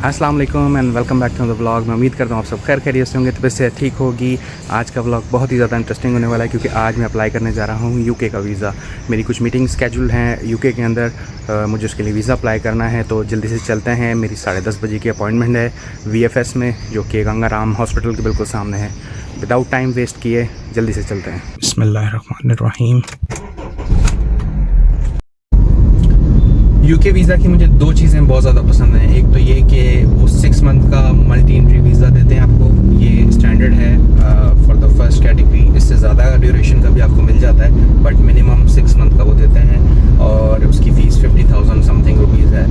अस्सलाम वालेकुम and welcome back to the vlog. मैं उम्मीद करता हूँ आप सब खैर खैरियत से होंगे, तबीयत से ठीक होगी। आज का व्लॉग बहुत ही ज़्यादा इंटरेस्टिंग होने वाला है क्योंकि आज मैं अप्लाई करने जा रहा हूँ यूके का वीज़ा। मेरी कुछ मीटिंग स्केड्यूल हैं यूके के अंदर, मुझे उसके लिए वीज़ा अप्लाई करना है, तो जल्दी से चलते हैं। मेरी 10:30 बजे की अपॉइंटमेंट है VFS में, जो कि गंगाराम हॉस्पिटल के बिल्कुल सामने है। विदाउट टाइम वेस्ट किए जल्दी से चलते हैं। बिस्मिल्लाहिर्रहमानिर्रहीम। यूके वीज़ा की मुझे दो चीज़ें बहुत ज़्यादा पसंद हैं। एक तो ये कि वो 6 मंथ का मल्टी एंट्री वीज़ा देते हैं आपको, ये स्टैंडर्ड है फॉर द फर्स्ट कैटेगरी। इससे ज़्यादा ड्यूरेशन का भी आपको मिल जाता है, बट मिनिमम 6 मंथ का वो देते हैं और उसकी फ़ीस 50,000 समथिंग रुपीज़ है।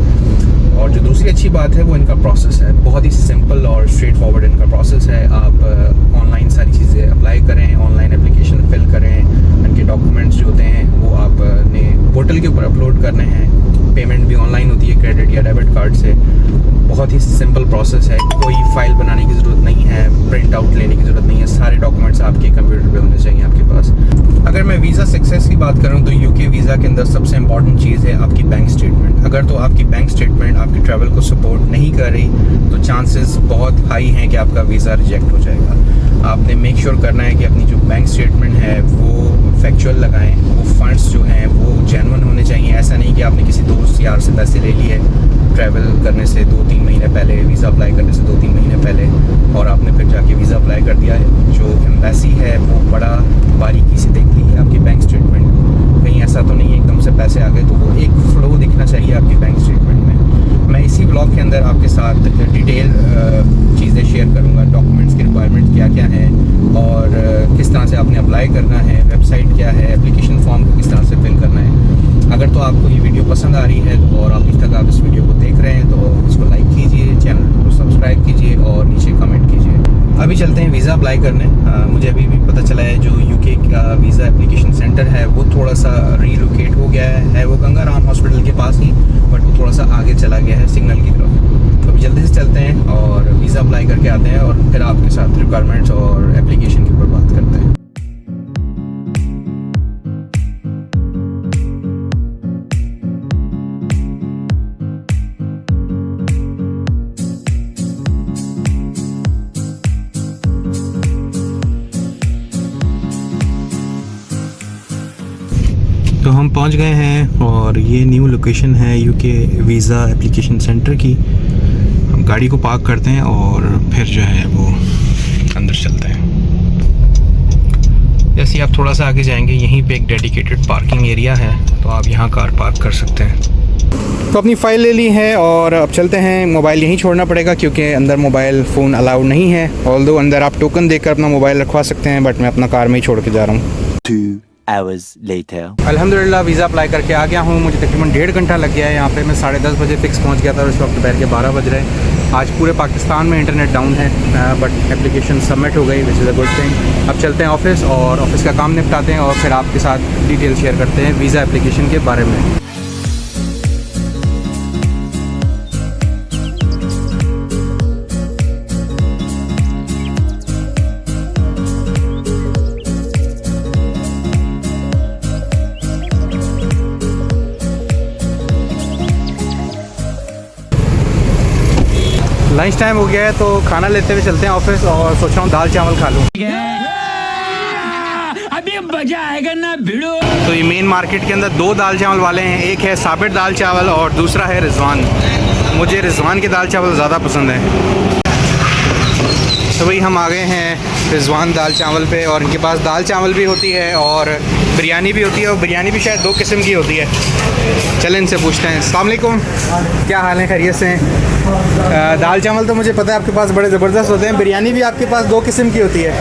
और जो दूसरी अच्छी बात है वो इनका प्रोसेस है, बहुत ही सिंपल और स्ट्रेट फॉरवर्ड इनका प्रोसेस है। आप ऑनलाइन सारी चीज़ें अप्लाई करें, ऑनलाइन एप्लीकेशन फिल करें, इनके डॉक्यूमेंट्स जो होते हैं वो आपने पोर्टल के ऊपर अपलोड करने हैं। पेमेंट भी ऑनलाइन होती है क्रेडिट या डेबिट कार्ड से। बहुत ही सिंपल प्रोसेस है, कोई फाइल बनाने की ज़रूरत नहीं है, प्रिंट आउट लेने की ज़रूरत नहीं है। सारे डॉक्यूमेंट्स आपके कंप्यूटर पे होने चाहिए आपके पास। अगर मैं वीज़ा सक्सेस की बात करूं तो यूके वीज़ा के अंदर सबसे इंपॉर्टेंट चीज़ है आपकी बैंक स्टेटमेंट। अगर तो आपकी बैंक स्टेटमेंट आपके ट्रैवल को सपोर्ट नहीं कर रही तो चांसेस बहुत हाई हैं कि आपका वीज़ा रिजेक्ट हो जाएगा। आपने मेक श्योर करना है कि अपनी जो बैंक स्टेटमेंट है वो फैक्चुअल लगाएं, वो फंड्स जो हैं वो जेन्युइन होने चाहिए। ऐसा नहीं कि आपने किसी दोस्त यार से पैसे ले लिए ट्रैवल करने से 2-3 महीने पहले, वीज़ा अप्लाई करने से 2-3 महीने पहले, और आपने फिर जाके वीज़ा अप्लाई कर दिया है। जो एम्बेसी है वो बड़ा बारीकी से देखती है आपकी बैंक स्टेटमेंट को। कहीं ऐसा तो नहीं है एकदम से पैसे आ गए, तो वो एक फ्लो दिखना चाहिए आपकी बैंक स्टेटमेंट में। मैं इसी ब्लॉग के अंदर आपके साथ डिटेल चीज़ें शेयर करूँगा, डॉक्यूमेंट्स की रिक्वायरमेंट क्या क्या है और किस तरह से आपने अप्लाई करना है, वेबसाइट क्या है, एप्लीकेशन फॉर्म को किस तरह से फिल करना है। अगर तो आपको ये वीडियो पसंद आ रही है और अभी तक आप इस वीडियो को देख रहे हैं तो इसको लाइक कीजिए, चैनल को सब्सक्राइब कीजिए और नीचे कमेंट कीजिए। अभी चलते हैं वीज़ा अप्लाई करने। मुझे अभी भी पता चला है जो यूके का वीज़ा एप्लीकेशन सेंटर है वो थोड़ा सा रीलोकेट हो गया है। वो गंगाराम हॉस्पिटल के पास ही, बट वो थोड़ा सा आगे चला गया है सिग्नल की तरफ। तो अभी जल्दी से चलते हैं और वीज़ा अप्लाई करके आते हैं और फिर आपके साथ रिक्वायरमेंट्स और एप्लीकेशन के ऊपर बात करते हैं। तो हम पहुंच गए हैं और ये न्यू लोकेशन है यूके वीज़ा एप्लीकेशन सेंटर की। हम गाड़ी को पार्क करते हैं और फिर जो है वो अंदर चलते हैं। जैसे आप थोड़ा सा आगे जाएंगे यहीं पे एक डेडिकेटेड पार्किंग एरिया है, तो आप यहाँ कार पार्क कर सकते हैं। तो अपनी फ़ाइल ले ली है और अब चलते हैं। मोबाइल यहीं छोड़ना पड़ेगा क्योंकि अंदर मोबाइल फ़ोन अलाउड नहीं है। ऑल्दो अंदर आप टोकन देकर अपना मोबाइल रखवा सकते हैं, बट मैं अपना कार में ही छोड़ के जा रहा हूँ। 2 hours later. अल्हम्दुलिल्लाह वीज़ा अप्लाई करके आ गया हूँ। मुझे तकरीबन 1.5 घंटा लग गया है यहाँ पे। मैं 10:30 बजे फिक्स पहुँच गया था और इस वक्त दोपहर के 12 बज रहे हैं। आज पूरे पाकिस्तान में इंटरनेट डाउन है, बट एप्लीकेशन सबमिट हो गई, which is a good thing. अब चलते हैं ऑफिस और ऑफिस का काम निपटाते हैं और फिर आपके साथ डिटेल शेयर करते हैं वीज़ा एप्लीकेशन के बारे में। लंच टाइम हो गया है तो खाना लेते हुए चलते हैं ऑफिस और सोच रहा हूँ दाल चावल खा लूँ। अभी मजा आएगा ना भिड़ो। तो ये मेन मार्केट के अंदर 2 दाल चावल वाले हैं, एक है साबिर दाल चावल और दूसरा है रिजवान। मुझे रिजवान के दाल चावल ज़्यादा पसंद है, तो वही हम आ गए हैं रिजवान दाल चावल पे। और इनके पास दाल चावल भी होती है और बिरयानी भी होती है, और बिरयानी भी शायद 2 किस्म की होती है। चलें इनसे पूछते हैं। अस्सलाम वालेकुम, क्या हाल है, खैरियत से हैं? दाल चावल तो मुझे पता है आपके पास बड़े ज़बरदस्त होते हैं। बिरयानी भी आपके पास 2 किस्म की होती है?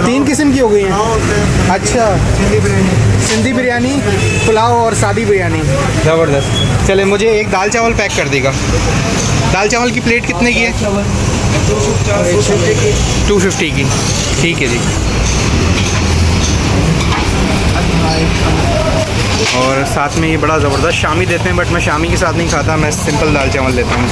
3 किस्म की हो गई हैं। अच्छा, सिंधी बिरयानी, पुलाव और सादी बिरयानी, ज़बरदस्त। चले मुझे एक दाल चावल पैक कर देगा। दाल चावल की प्लेट कितने की है? 250 की। ठीक है जी। और साथ में ये बड़ा ज़बरदस्त शामी देते हैं, बट मैं शामी के साथ नहीं खाता, मैं सिंपल दाल चावल लेता हूँ।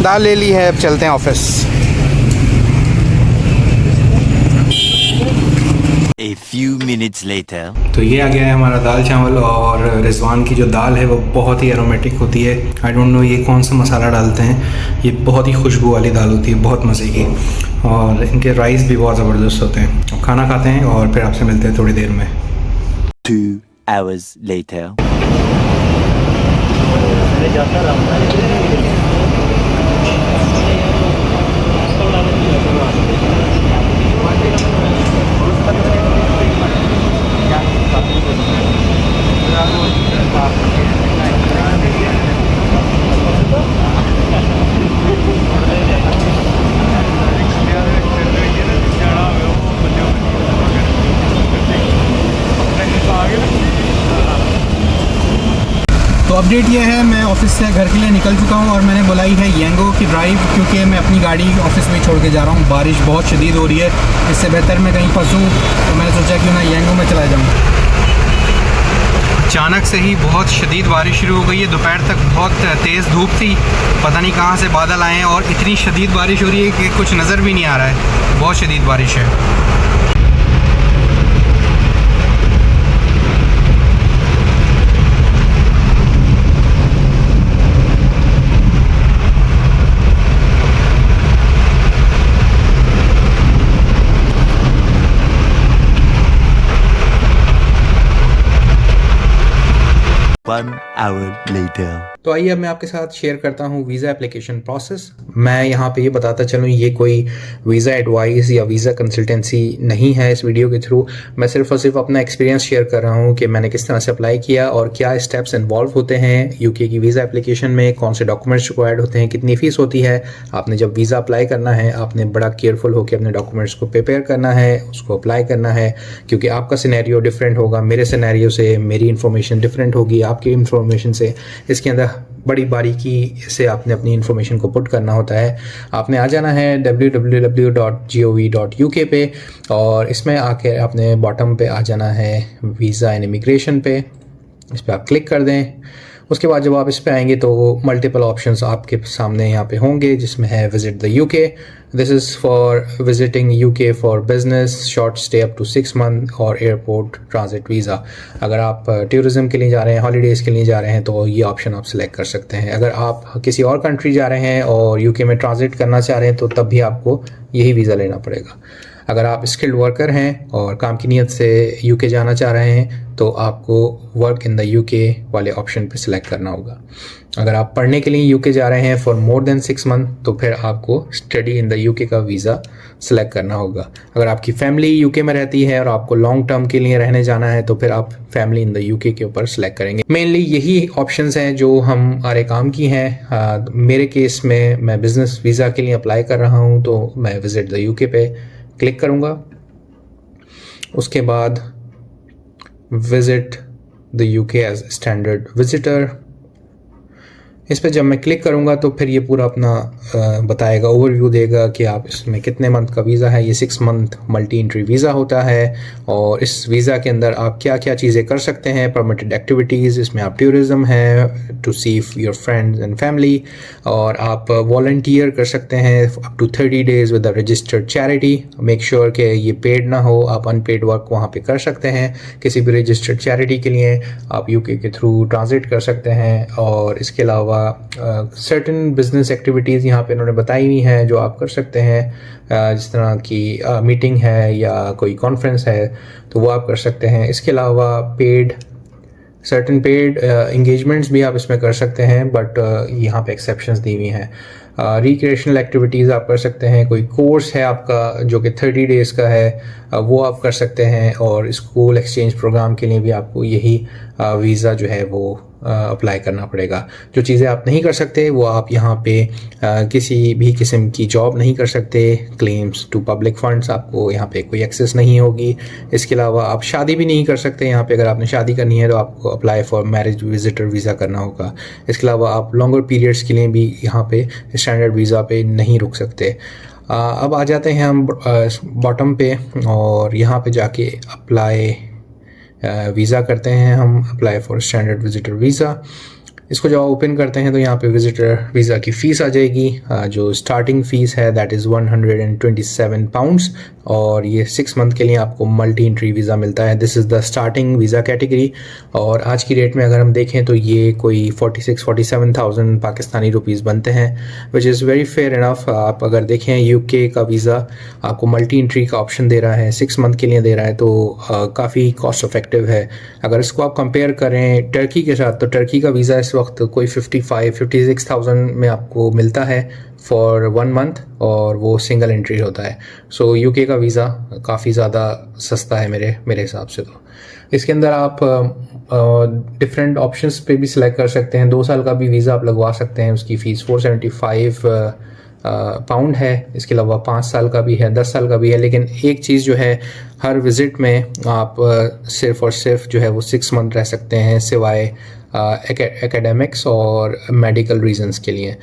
दाल ले ली है, अब चलते हैं office. A few minutes later. तो ये आ गया है हमारा दाल चावल, और रिजवान की जो दाल है वो बहुत ही एरोमेटिक होती है। आई डोंट नो ये कौन सा मसाला डालते हैं, ये बहुत ही खुशबू वाली दाल होती है, बहुत मज़े की। और इनके राइस भी बहुत ज़बरदस्त होते हैं। अब खाना खाते हैं और फिर आपसे मिलते हैं थोड़ी देर में। 2 hours later. तो अपडेट ये है, मैं ऑफिस से घर के लिए निकल चुका हूँ और मैंने बुलाई है यांगो की ड्राइव, क्योंकि मैं अपनी गाड़ी ऑफिस में छोड़ के जा रहा हूँ। बारिश बहुत शदीद हो रही है, इससे बेहतर मैं कहीं फंसूँ, तो मैंने सोचा क्यों ना यांगो में चला जाऊँ। अचानक से ही बहुत शदीद बारिश शुरू हो गई है। दोपहर तक बहुत तेज़ धूप थी, पता नहीं कहाँ से बादल आए हैं और इतनी शदीद बारिश हो रही है कि कुछ नज़र भी नहीं आ रहा है। बहुत शदीद बारिश है। One hour later. तो आइए अब मैं आपके साथ शेयर करता हूँ वीज़ा एप्लीकेशन प्रोसेस। मैं यहाँ पे ये बताता चलूँ, ये कोई वीज़ा एडवाइस या वीज़ा कंसल्टेंसी नहीं है इस वीडियो के थ्रू। मैं सिर्फ और सिर्फ अपना एक्सपीरियंस शेयर कर रहा हूँ कि मैंने किस तरह से अप्लाई किया और क्या स्टेप्स इन्वॉल्व होते हैं यूके की वीज़ा एप्लीकेशन में, कौन से डॉक्यूमेंट्स रिक्वायर्ड होते हैं, कितनी फ़ीस होती है। आपने जब वीज़ा अप्लाई करना है, आपने बड़ा केयरफुल होकर अपने डॉक्यूमेंट्स को प्रिपेयर करना है, उसको अप्लाई करना है, क्योंकि आपका सिनेरियो डिफरेंट होगा मेरे सिनेरियो से, मेरी इन्फॉर्मेशन डिफरेंट होगी आपकी इन्फॉर्मेशन से। इसके अंदर बड़ी बारीकी से आपने अपनी इन्फॉर्मेशन को पुट करना होता है। आपने आ जाना है www.gov.uk पे, और इसमें आके आपने बॉटम पे आ जाना है वीज़ा एंड इमिग्रेशन पे। इस पर आप क्लिक कर दें। उसके बाद जब आप इस पे आएंगे तो मल्टीपल ऑप्शंस आपके सामने यहाँ पे होंगे, जिसमें है visit the UK. This is for visiting UK for business, short stay up to 6 month और एयरपोर्ट ट्रांजिट वीज़ा। अगर आप टूरिज़्म के लिए जा रहे हैं, हॉलीडेज़ के लिए जा रहे हैं, तो ये ऑप्शन आप सिलेक्ट कर सकते हैं। अगर आप किसी और कंट्री जा रहे हैं और यूके में ट्रांजिट करना चाह रहे हैं तो तब भी आपको यही वीज़ा लेना पड़ेगा। अगर आप स्किल्ड वर्कर हैं और काम की नीयत से यूके जाना चाह रहे हैं तो आपको वर्क इन द यूके वाले ऑप्शन पे सिलेक्ट करना होगा। अगर आप पढ़ने के लिए यूके जा रहे हैं फॉर मोर देन 6 मंथ तो फिर आपको स्टडी इन द यूके का वीज़ा सिलेक्ट करना होगा। अगर आपकी फैमिली यूके में रहती है और आपको लॉन्ग टर्म के लिए रहने जाना है तो फिर आप फैमिली इन द यूके के ऊपर सिलेक्ट करेंगे। मेनली यही ऑप्शंस हैं जो हमारे काम की हैं। मेरे केस में मैं बिज़नेस वीज़ा के लिए अप्लाई कर रहा हूँ, तो मैं विजिट द यूके पे क्लिक करूँगा। उसके बाद visit the UK as standard visitor, इस पर जब मैं क्लिक करूँगा तो फिर ये पूरा अपना बताएगा, ओवरव्यू देगा कि आप इसमें कितने मंथ का वीज़ा है। ये 6 मंथ मल्टी एंट्री वीज़ा होता है और इस वीज़ा के अंदर आप क्या क्या चीज़ें कर सकते हैं। परमिटेड एक्टिविटीज़, इसमें आप टूरिज़म है, to see your friends and family, और आप वॉलंटियर कर सकते हैं up to 30 days with a registered charity. Make sure कि ये पेड ना हो, आप अनपेड वर्क वहाँ पे कर सकते हैं। किसी भी रजिस्टर्ड चैरिटी के लिए आप यूके के थ्रू ट्रांजिट कर सकते हैं। और इसके अलावा सर्टेन बिजनेस एक्टिविटीज़ यहाँ पे इन्होंने बताई हुई हैं जो आप कर सकते हैं, जिस तरह की मीटिंग है या कोई कॉन्फ्रेंस है तो वो आप कर सकते हैं। इसके अलावा सर्टेन पेड इंगेजमेंट्स भी आप इसमें कर सकते हैं, बट यहाँ पे एक्सेप्शंस दी हुई हैं। रिक्रिएशनल एक्टिविटीज़ आप कर सकते हैं। कोई कोर्स है आपका जो कि 30 डेज़ का है, वो आप कर सकते हैं। और स्कूल एक्सचेंज प्रोग्राम के लिए भी आपको यही वीज़ा जो है वो अप्लाई करना पड़ेगा। जो चीज़ें आप नहीं कर सकते वो आप यहाँ पे किसी भी किस्म की जॉब नहीं कर सकते। क्लेम्स टू पब्लिक फंड्स आपको यहाँ पे कोई एक्सेस नहीं होगी। इसके अलावा आप शादी भी नहीं कर सकते यहाँ पे। अगर आपने शादी करनी है तो आपको apply for marriage visitor visa करना होगा। इसके अलावा आप लॉन्गर पीरियड्स के लिए भी यहाँ पे स्टैंडर्ड वीज़ा पे नहीं रुक सकते। अब आ जाते हैं हम बॉटम पे और यहाँ पे जाके अप्लाई वीज़ा करते हैं हम, apply for standard visitor visa. इसको जब आप ओपन करते हैं तो यहाँ पे विजिटर वीज़ा की फ़ीस आ जाएगी। जो स्टार्टिंग फ़ीस है दैट इज़ 127 पाउंड्स, और ये 6 मंथ के लिए आपको मल्टी एंट्री वीज़ा मिलता है। This is the starting visa category, और आज की रेट में अगर हम देखें तो ये कोई 46-47,000 पाकिस्तानी रुपीज़ बनते हैं, which is very fair enough. आप अगर देखें यूके का वीज़ा आपको मल्टी एंट्री का ऑप्शन दे रहा है, 6 मंथ के लिए दे रहा है, तो काफ़ी कॉस्ट इफेक्टिव है। अगर इसको आप कंपेयर करें टर्की के साथ, तो टर्की का वीज़ा इस वक्त कोई 56,000 में आपको मिलता है फॉर 1 मंथ, और वो सिंगल एंट्री होता है। सो यूके का वीज़ा काफ़ी ज़्यादा सस्ता है मेरे हिसाब से। तो इसके अंदर आप डिफरेंट ऑप्शंस पे भी सिलेक्ट कर सकते हैं। 2 साल का भी वीज़ा आप लगवा सकते हैं, उसकी फ़ीस 475 पाउंड है। इसके अलावा 5 साल का भी है, 10 साल का भी है। लेकिन एक चीज़ जो है, हर विज़िट में आप सिर्फ़ और सिर्फ जो है वो 6 मंथ रह सकते हैं, सिवाय एकेडमिक्स और मेडिकल रीजंस के लिए।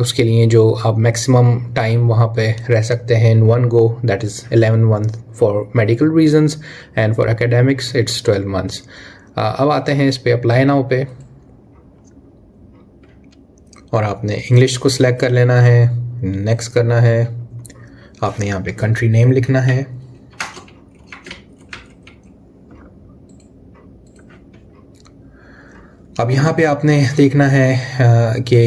उसके लिए जो आप मैक्सिमम टाइम वहाँ पे रह सकते हैं in one go, that is 11 month for medical reasons, and for academics it's 12 months. अब आते हैं इस पे अप्लाई नाउ पे, और आपने इंग्लिश को सिलेक्ट कर लेना है, नेक्स्ट करना है। आपने यहाँ पे कंट्री नेम लिखना है, अब यहाँ पे आपने देखना है कि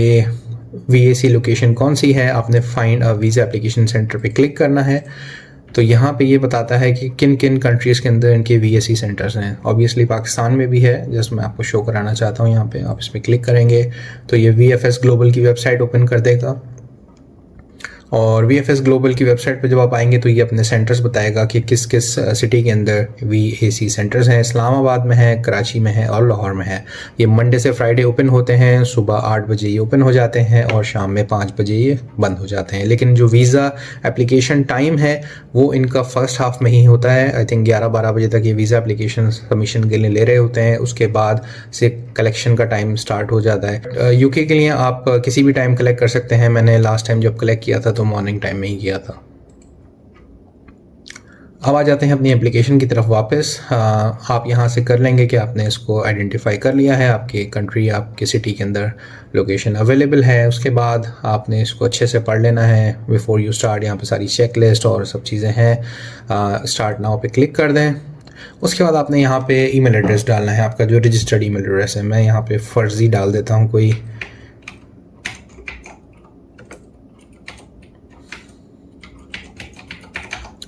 VAC लोकेशन कौन सी है। आपने find a visa application centre पे क्लिक करना है। तो यहाँ पे ये बताता है कि किन किन कंट्रीज़ के अंदर इनके VAC सेंटर्स हैं। ऑब्वियसली पाकिस्तान में भी है, जस्ट मैं आपको शो कराना चाहता हूँ। यहाँ पे आप इस पर क्लिक करेंगे तो ये VFS ग्लोबल की वेबसाइट ओपन कर देगा, और VFS ग्लोबल की वेबसाइट पे जब आप आएंगे तो ये अपने सेंटर्स बताएगा कि किस किस सिटी के अंदर VAC सेंटर्स हैं। इस्लामाबाद में है, कराची में है और लाहौर में है। ये मंडे से फ्राइडे ओपन होते हैं, सुबह 8 बजे ये ओपन हो जाते हैं और शाम में 5 बजे ये बंद हो जाते हैं। लेकिन जो वीज़ा एप्लीकेशन टाइम है वो इनका फर्स्ट हाफ में ही होता है। आई थिंक 11-12 बजे तक ये वीज़ा एप्लीकेशन सबमिशन के लिए ले रहे होते हैं, उसके बाद से कलेक्शन का टाइम स्टार्ट हो जाता है। यूके के लिए आप किसी भी टाइम कलेक्ट कर सकते हैं। मैंने लास्ट टाइम जब कलेक्ट किया था तो मॉर्निंग टाइम में ही किया था। अब आ जाते हैं अपनी एप्लीकेशन की तरफ वापस। आप यहाँ से कर लेंगे कि आपने इसको आइडेंटिफाई कर लिया है, आपके कंट्री, आपके सिटी के अंदर लोकेशन अवेलेबल है। उसके बाद आपने इसको अच्छे से पढ़ लेना है बिफोर यू स्टार्ट। यहाँ पे सारी चेक लिस्ट और सब चीज़ें हैं। स्टार्ट नाउ पे क्लिक कर दें। उसके बाद आपने यहाँ पे ईमेल एड्रेस डालना है, आपका जो रजिस्टर्ड ईमेल एड्रेस है। मैं यहाँ पे फर्जी डाल देता हूँ कोई,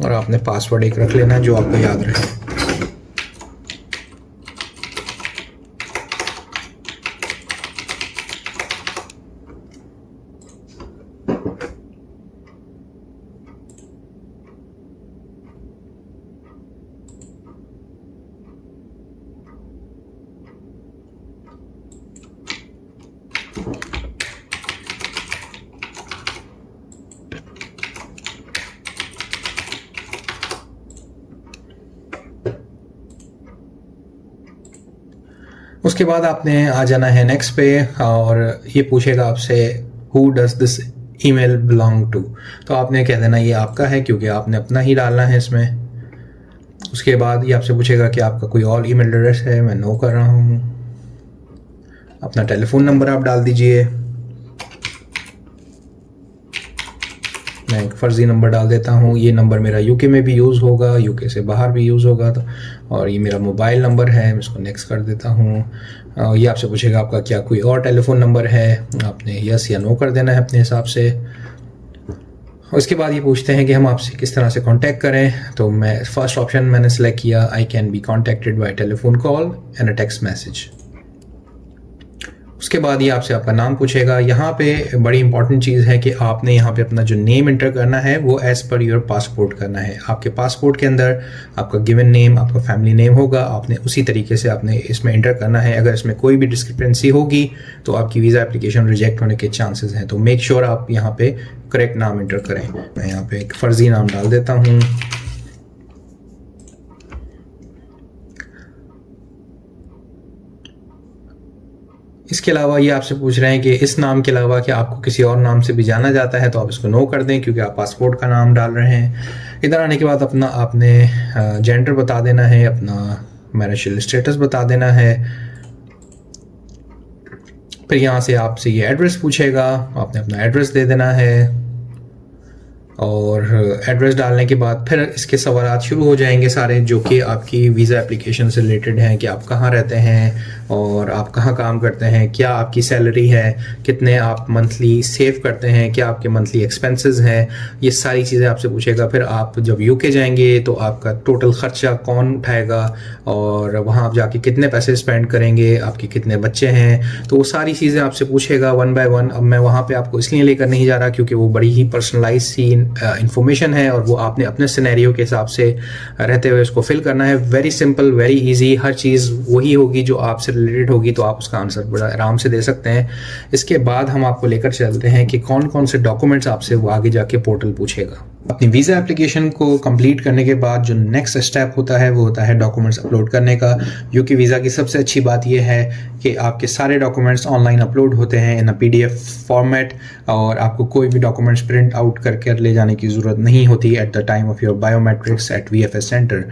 और आपने पासवर्ड एक रख लेना है जो आपको याद रहे। उसके बाद आपने आ जाना है नेक्स्ट पे, और ये पूछेगा आपसे who does this email belong to. तो आपने कह देना ये आपका है, क्योंकि आपने अपना ही डालना है इसमें। उसके बाद ये आपसे पूछेगा कि आपका कोई और ईमेल एड्रेस है। मैं नो कर रहा हूँ। अपना टेलीफोन नंबर आप डाल दीजिए। मैं एक फ़र्ज़ी नंबर डाल देता हूँ। ये नंबर मेरा यूके में भी यूज़ होगा, यूके से बाहर भी यूज़ होगा। तो और ये मेरा मोबाइल नंबर है, मैं इसको नेक्स्ट कर देता हूँ। ये आपसे पूछेगा आपका क्या कोई और टेलीफोन नंबर है, आपने यस या नो कर देना है अपने हिसाब से। उसके बाद ये पूछते हैं कि हम आपसे किस तरह से कांटेक्ट करें। तो मैं फर्स्ट ऑप्शन मैंने सेलेक्ट किया, I can be contacted bye telephone call and a text message. उसके बाद ये आपसे आपका नाम पूछेगा। यहाँ पे बड़ी इंपॉर्टेंट चीज़ है कि आपने यहाँ पे अपना जो नेम इंटर करना है वो एज़ पर योर पासपोर्ट करना है। आपके पासपोर्ट के अंदर आपका गिवन नेम, आपका फैमिली नेम होगा, आपने उसी तरीके से आपने इसमें इंटर करना है। अगर इसमें कोई भी डिस्क्रिपेंसी होगी तो आपकी वीज़ा एप्लीकेशन रिजेक्ट होने के चांसेस हैं। तो मेक श्योर आप यहाँ पे करेक्ट नाम इंटर करें। मैं यहाँ पे एक फ़र्ज़ी नाम डाल देता हूँ। इसके अलावा ये आपसे पूछ रहे हैं कि इस नाम के अलावा क्या आपको किसी और नाम से भी जाना जाता है, तो आप इसको नो कर दें, क्योंकि आप पासपोर्ट का नाम डाल रहे हैं। इधर आने के बाद अपना आपने जेंडर बता देना है, अपना मैरिटल स्टेटस बता देना है, फिर यहाँ से आपसे ये एड्रेस पूछेगा, आपने अपना एड्रेस दे देना है और एड्रेस डालने के बाद फिर इसके सवालात शुरू हो जाएंगे सारे, जो कि आपकी वीज़ा एप्लीकेशन से रिलेटेड हैं कि आप कहाँ रहते हैं और आप कहाँ काम करते हैं, क्या आपकी सैलरी है, कितने आप मंथली सेव करते हैं, क्या आपके मंथली एक्सपेंसेस हैं, ये सारी चीज़ें आपसे पूछेगा। फिर आप जब यूके जाएंगे तो आपका टोटल ख़र्चा कौन उठाएगा और वहाँ आप जाके कितने पैसे स्पेंड करेंगे, आपके कितने बच्चे हैं, तो वो सारी चीज़ें आपसे पूछेगा वन बाय वन। अब मैं वहाँ पे आपको इसलिए लेकर नहीं जा रहा क्योंकि वो बड़ी ही पर्सनलाइज सी इंफॉर्मेशन है और वो आपने अपने सिनेरियो के हिसाब से रहते हुए उसको फिल करना है। वेरी सिंपल, वेरी इजी, हर चीज़ वही होगी जो आपसे रिलेटेड होगी, तो आप उसका आंसर बड़ा आराम से दे सकते हैं। इसके बाद हम आपको लेकर चलते हैं कि कौन कौन से डॉक्यूमेंट्स आपसे वो आगे जाके पोर्टल पूछेगा। अपनी वीज़ा एप्लीकेशन को कंप्लीट करने के बाद जो नेक्स्ट स्टेप होता है वो होता है डॉक्यूमेंट्स अपलोड करने का। यूके वीज़ा की सबसे अच्छी बात यह है कि आपके सारे डॉक्यूमेंट्स ऑनलाइन अपलोड होते हैं इन PDF फॉर्मेट और आपको कोई भी डॉक्यूमेंट्स प्रिंट आउट करके ले जाने की ज़रूरत नहीं होती at the time of your biometrics at VFS centre.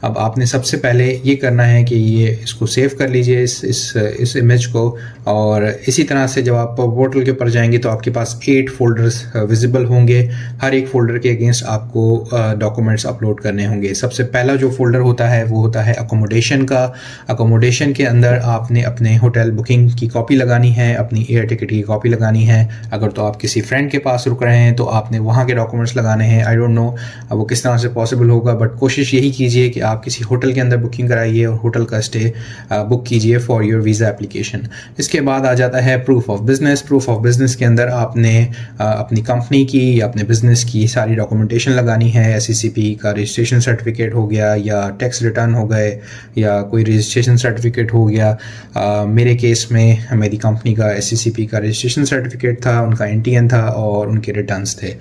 अब आपने सबसे पहले ये करना है कि ये इसको सेव कर लीजिए इस इमेज को, और इसी तरह से जब आप पोर्टल के ऊपर जाएंगे तो आपके पास 8 फोल्डर्स विजिबल होंगे। हर एक फोल्डर के अगेंस्ट आपको डॉक्यूमेंट्स अपलोड करने होंगे। सबसे पहला जो फोल्डर होता है वो होता है अकोमोडेशन का। अकोमोडेशन के अंदर आपने अपने होटल बुकिंग की कॉपी लगानी है, अपनी एयर टिकट की कॉपी लगानी है। अगर तो आप किसी फ्रेंड के पास रुक रहे हैं तो आपने वहाँ के डॉक्यूमेंट्स लगाने हैं। आई डोंट नो वो किस तरह से पॉसिबल होगा, बट कोशिश यही कीजिए कि आप किसी होटल के अंदर बुकिंग कराइए और होटल का स्टे बुक कीजिए फॉर योर वीज़ा एप्लीकेशन। इसके बाद आ जाता है proof of business. Proof of business के अंदर आपने अपनी कंपनी की या अपने बिजनेस की सारी डॉक्यूमेंटेशन लगानी है। SCCP का रजिस्ट्रेशन सर्टिफिकेट हो गया या टैक्स रिटर्न हो गए या कोई रजिस्ट्रेशन सर्टिफिकेट हो गया। मेरे केस में मेरी कंपनी का SCCP का रजिस्ट्रेशन सर्टिफिकेट था, उनका NTN था और उनके रिटर्न्स थे।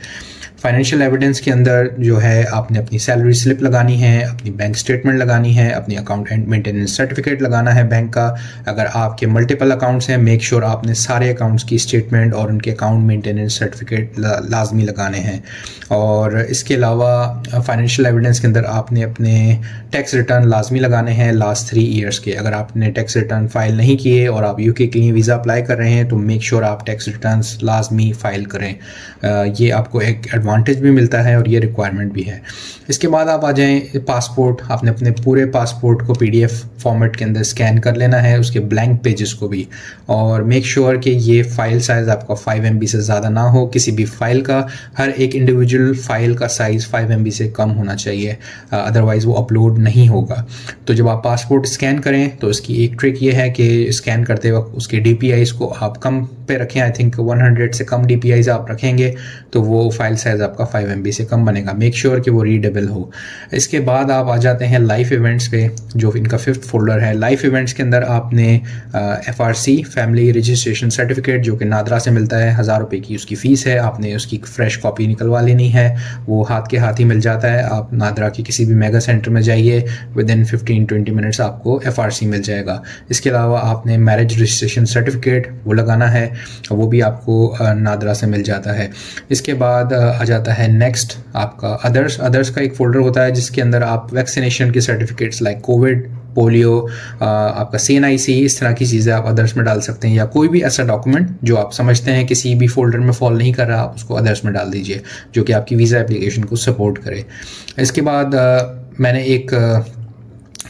फाइनेंशियल एविडेंस के अंदर जो है आपने अपनी सैलरी स्लिप लगानी है, अपनी बैंक स्टेटमेंट लगानी है, अपनी अकाउंट मेंटेनेंस सर्टिफिकेट लगाना है बैंक का। अगर आपके मल्टीपल अकाउंट्स हैं, मेक श्योर आपने सारे अकाउंट्स की स्टेटमेंट और उनके अकाउंट मेंटेनेंस सर्टिफिकेट लाजमी लगाने हैं। और इसके अलावा फाइनेंशियल एविडेंस के अंदर आपने अपने टैक्स रिटर्न लाजमी लगाने हैं लास्ट 3 ईयर्स के। अगर आपने टैक्स रिटर्न फाइल नहीं किए और आप यूके के लिए वीज़ा अप्लाई कर रहे हैं तो मेक श्योर आप टैक्स रिटर्न्स लाजमी फाइल करें। ये आपको एक एडवांटेज भी मिलता है और ये रिक्वायरमेंट भी है। इसके बाद आप आ जाएं पासपोर्ट। आपने अपने पूरे पासपोर्ट को PDF फॉर्मेट के अंदर स्कैन कर लेना है, उसके ब्लैंक पेजेस को भी, और मेक श्योर कि ये फाइल साइज़ आपका 5 MB से ज़्यादा ना हो। किसी भी फाइल का हर एक इंडिविजुअल फाइल का साइज़ 5 MB से कम होना चाहिए, अदरवाइज़ वो अपलोड नहीं होगा। तो जब आप पासपोर्ट स्कैन करें तो इसकी एक ट्रिक ये है कि स्कैन करते वक्त उसके DPIs को आप कम पे रखें। आई थिंक 100 से कम DPIs आप रखेंगे तो वो फाइल साइज़ आपका 5 MB से कम बनेगा। मेक श्योर कि वो रीडेबल हो। इसके बाद आप आ जाते हैं लाइफ इवेंट्स पे, जो इनका 5th फोल्डर है। लाइफ इवेंट्स के अंदर आपने FRC फैमिली रजिस्ट्रेशन सर्टिफिकेट जो कि नादरा से मिलता है, 1000 रुपये की उसकी फ़ीस है। आपने उसकी फ्रेश कॉपी निकलवा लेनी है, वो हाथ के हाथ ही मिल जाता है। आप नादरा की किसी भी मेगा सेंटर में जाइए, विदिन 15-20 मिनट्स आपको FRC मिल जाएगा। इसके अलावा आपने मैरिज रजिस्ट्रेशन सर्टिफिकेट वो लगाना है, वो भी आपको नादरा से मिल जाता है। इसके बाद आ जाता है नेक्स्ट आपका अदर्स का एक फोल्डर होता है जिसके अंदर आप वैक्सीनेशन के सर्टिफिकेट्स लाइक कोविड, पोलियो, आपका CNIC, इस तरह की चीज़ें आप अदर्स में डाल सकते हैं, या कोई भी ऐसा डॉक्यूमेंट जो आप समझते हैं किसी भी फोल्डर में फॉल नहीं कर रहा, आप उसको अदर्स में डाल दीजिए जो कि आपकी वीज़ा एप्लीकेशन को सपोर्ट करे। इसके बाद मैंने एक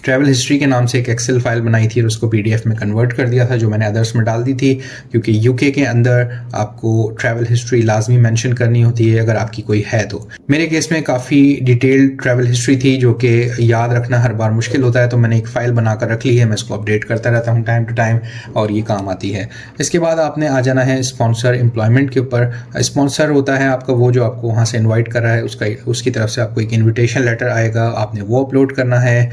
ट्रैवल हिस्ट्री के नाम से एक एक्सेल फाइल बनाई थी और उसको PDF में कन्वर्ट कर दिया था, जो मैंने अदर्स में डाल दी थी, क्योंकि यूके के अंदर आपको ट्रैवल हिस्ट्री लाजमी मेंशन करनी होती है अगर आपकी कोई है तो। मेरे केस में काफ़ी डिटेल्ड ट्रैवल हिस्ट्री थी जो कि याद रखना हर बार मुश्किल होता है, तो मैंने एक फ़ाइल बना कर रख ली है। मैं इसको अपडेट करता रहता हूँ टाइम टू टाइम और ये काम आती है। इसके बाद आपने आ जाना है स्पॉन्सर एम्प्लॉयमेंट के ऊपर। स्पॉन्सर होता है आपका वो जो आपको वहाँ से इन्वाइट कर रहा है, उसकी तरफ से आपको एक इन्विटेशन लेटर आएगा, आपने वो अपलोड करना है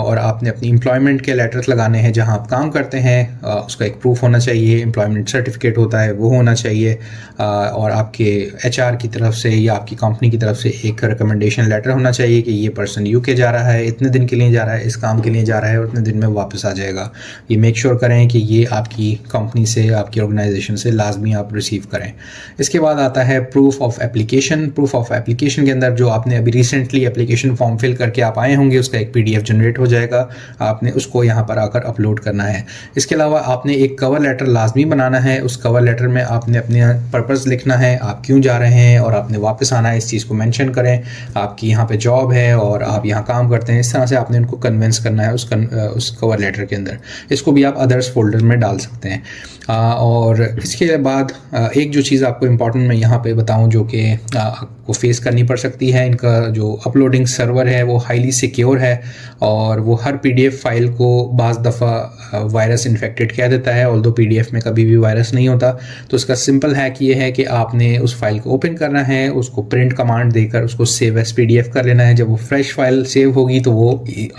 और आपने अपनी एम्प्लॉयमेंट के लेटर्स लगाने हैं जहां आप काम करते हैं, उसका एक प्रूफ होना चाहिए। एम्प्लॉयमेंट सर्टिफिकेट होता है वो होना चाहिए, और आपके HR की तरफ से या आपकी कंपनी की तरफ से एक रिकमेंडेशन लेटर होना चाहिए कि ये पर्सन यूके जा रहा है, इतने दिन के लिए जा रहा है, इस काम के लिए जा रहा है और इतने दिन में वापस आ जाएगा। ये मेक श्योर करें कि ये आपकी कंपनी से, आपकी ऑर्गेनाइजेशन से लाजमी आप रिसीव करें। इसके बाद आता है proof of application. Proof of application के अंदर जो आपने अभी रिसेंटली एप्लीकेशन फॉर्म फिल करके आप आए होंगे उसका एक PDF जनरेट हो जाएगा जाएगा, आपने उसको यहाँ पर आकर अपलोड करना है। इसके अलावा आपने एक कवर लेटर लाजमी बनाना है। उस कवर लेटर में आपने अपने पर्पस लिखना है, आप क्यों जा रहे हैं और आपने वापस आना है, इस चीज़ को मेंशन करें। आपकी यहाँ पे जॉब है और आप यहाँ काम करते हैं, इस तरह से आपने उनको कन्विंस करना है उस कवर लेटर के अंदर। इसको भी आप अदर्स फोल्डर में डाल सकते हैं। और इसके बाद एक जो चीज़ आपको इम्पॉर्टेंट मैं यहाँ पे बताऊँ जो कि आपको फेस करनी पड़ सकती है, इनका जो अपलोडिंग सर्वर है वो हाईली सिक्योर है और वो हर PDF फाइल को बाज़ दफ़ा वायरस इन्फेक्टेड कह देता है, ऑल्दो PDF में कभी भी वायरस नहीं होता। तो इसका सिंपल हैक ये है कि आपने उस फाइल को ओपन करना है, उसको प्रिंट कमांड देकर उसको सेव एज PDF कर लेना है। जब वो फ्रेश फाइल सेव होगी तो वो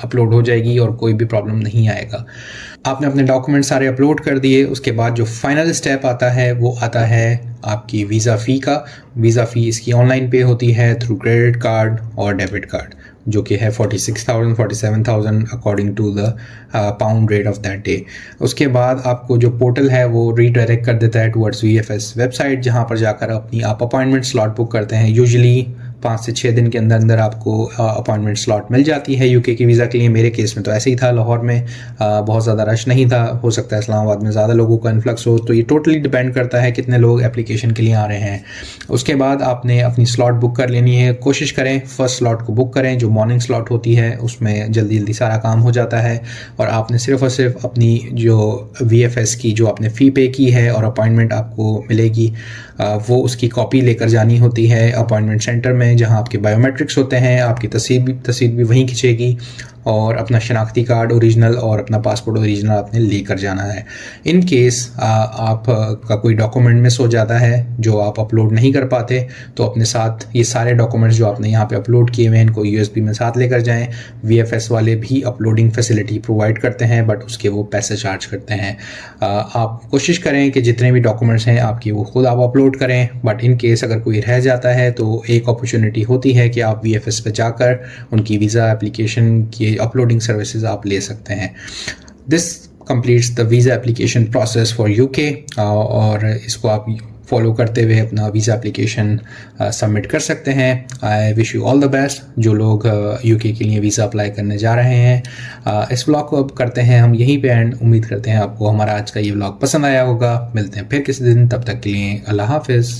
अपलोड हो जाएगी और कोई भी प्रॉब्लम नहीं आएगा। आपने अपने डॉक्यूमेंट सारे अपलोड कर दिए, उसके बाद जो फाइनल स्टेप आता है वो आता है आपकी वीज़ा फ़ी का। वीज़ा फ़ी इसकी ऑनलाइन पे होती है थ्रू क्रेडिट कार्ड और डेबिट कार्ड, जो कि है 46,000 47,000 according to the pound rate of that day. उसके बाद आपको जो पोर्टल है वो रीडायरेक्ट कर देता है टुवर्ड्स VFS वेबसाइट, जहाँ पर जाकर आप अपॉइंटमेंट स्लॉट बुक करते हैं। यूजुअली 5 से 6 दिन के अंदर अंदर आपको अपॉइंटमेंट स्लॉट मिल जाती है UK की वीज़ा के लिए। मेरे केस में तो ऐसे ही था, लाहौर में बहुत ज़्यादा रश नहीं था, हो सकता है इस्लामाबाद में ज़्यादा लोगों का इन्फ्लक्स हो, तो ये टोटली डिपेंड करता है कितने लोग एप्लीकेशन के लिए आ रहे हैं। उसके बाद आपने अपनी स्लॉट बुक कर लेनी है। कोशिश करें फर्स्ट स्लॉट को बुक करें, जो मॉर्निंग स्लॉट होती है उसमें जल्दी जल्दी सारा काम हो जाता है और आपने सिर्फ और सिर्फ अपनी जो VFS की जो आपने फ़ी पे की है और अपॉइंटमेंट आपको मिलेगी वो उसकी कॉपी लेकर जानी होती है अपॉइंटमेंट सेंटर में, जहां आपके बायोमेट्रिक्स होते हैं। आपकी तस्वीर भी वहीं खींचेगी और अपना शनाख्ती कार्ड ओरिजिनल और अपना पासपोर्ट ओरिजिनल आपने लेकर जाना है। इन केस आप का कोई डॉक्यूमेंट मिस हो जाता है जो आप अपलोड नहीं कर पाते, तो अपने साथ ये सारे डॉक्यूमेंट्स जो आपने यहाँ पे अपलोड किए हुए हैं इनको USB में साथ लेकर जाएं। VFS वाले भी अपलोडिंग फैसिलिटी प्रोवाइड करते हैं, बट उसके वो पैसे चार्ज करते हैं। आप कोशिश करें कि जितने भी डॉक्यूमेंट्स हैं आपकी वो खुद आप अपलोड करें, बट इन केस अगर कोई रह जाता है तो एक अपॉर्चुनिटी होती है कि आप VFS पे जाकर उनकी वीज़ा एप्लीकेशन की अपलोडिंग सर्विसेज आप ले सकते हैं। This completes the visa application process for UK और इसको आप फॉलो करते हुए अपना वीज़ा एप्लीकेशन सबमिट कर सकते हैं। I wish you all the best जो लोग UK के लिए वीज़ा अप्लाई करने जा रहे हैं। इस व्लॉग को अब करते हैं हम यहीं पे एंड। उम्मीद करते हैं आपको हमारा आज का ये व्लॉग पसंद आया होगा। मिलते हैं फिर किसी दिन, तब तक के लिए अल्लाह हाफिज़।